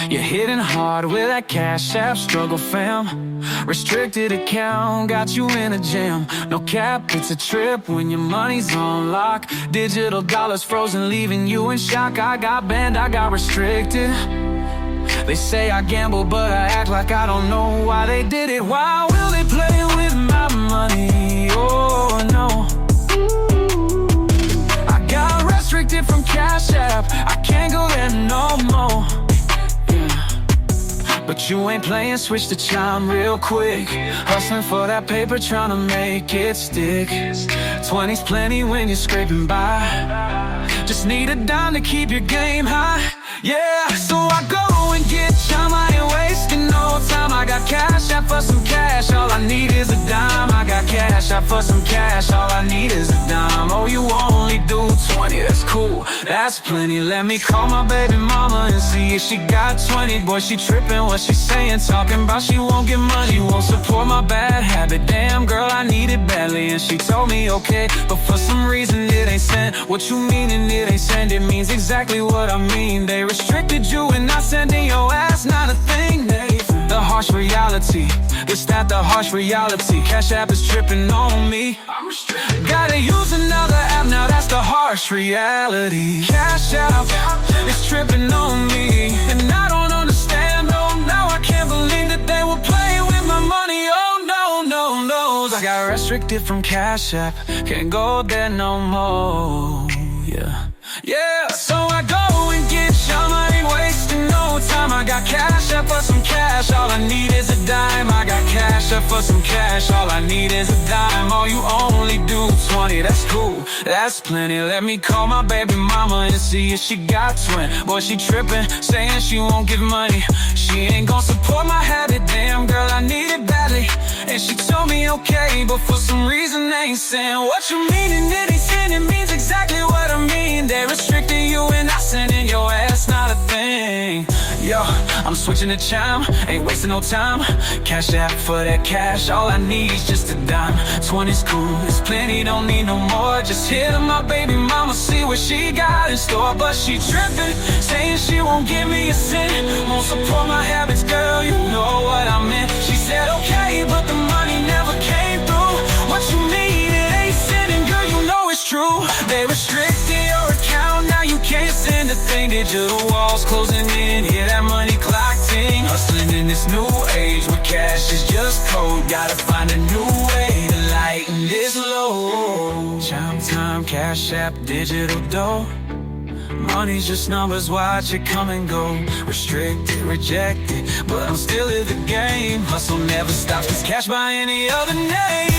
You're hitting hard with that Cash App struggle, fam. Restricted account got you in a jam. No cap, it's a trip when your money's on lock. Digital dollars frozen, leaving you in shock. I got banned, I got restricted. They say I gamble, but I act like I don't know why they did it. Why will they play with my money? Oh no, I got restricted from Cash App, I can't go there no more. But you ain't playing, switch to Chime real quick. Hustling for that paper, trying to make it stick. 20's plenty when you're scraping by. Just need a dime to keep your game high. Yeah, so I go and get Chime, I ain't wasting no time. I got Cash App for some cash, all I need is a dime. I got Cash App for some cash, all I need is a dime. Oh, you only do 20, that's cool, that's plenty. Let me call my baby mama and see if she got 20. Boy, she tripping, what she saying, talking about she won't get money, won't support my bad habit. Damn girl, I need it badly, and she told me okay, but for some reason it ain't sent. What you meaning it ain't sent? It means exactly what I mean. They restricted you and not sending your ass, not a thing, Nathan. The harsh reality, it's that the harsh reality. Cash App is tripping on me, I'm restricted. Gotta use another app now, that's the harsh reality. Cash App is tripping on me, and I don't understand, no, now I can't believe that they will play with my money. Oh no, no, no, I got restricted from Cash App, can't go there no more. Yeah, so I go and get Chime, I ain't wasting no time. I got Cash App for some cash, all I need is a dime. I got Cash App for some cash, all I need is a dime. Oh, you only do 20, that's cool, that's plenty. Let me call my baby mama and see if she got 20. Boy, she tripping, saying she won't give money. She ain't gon' support my habit, damn girl, I need it badly. And she told me okay, but for some reason they ain't saying. What you mean and it ain't saying, it means exactly what I mean. They restricted you and not sending your ass, not a thing. Yo, I'm switching to Chime, ain't wasting no time. Cash App for that cash, all I need is just a dime. 20's cool, it's plenty, don't need no more. Just hit up my baby mama, see what she got in store. But she tripping, saying she won't give me a cent. Won't support my habits, girl, you know what I meant. She said okay, but the money never came through. What you mean it ain't sending, girl, you know it's true. They restricted your account, now you can't send a thing. Digital walls closing in, hear that money clock ting. Hustling in this new age where cash is just code. Gotta find a new way to lighten this load. Chime time, Cash App, digital dough. Money's just numbers, watch it come and go. Restricted, rejected, but I'm still in the game. Hustle never stops, 'cause cash by any other name.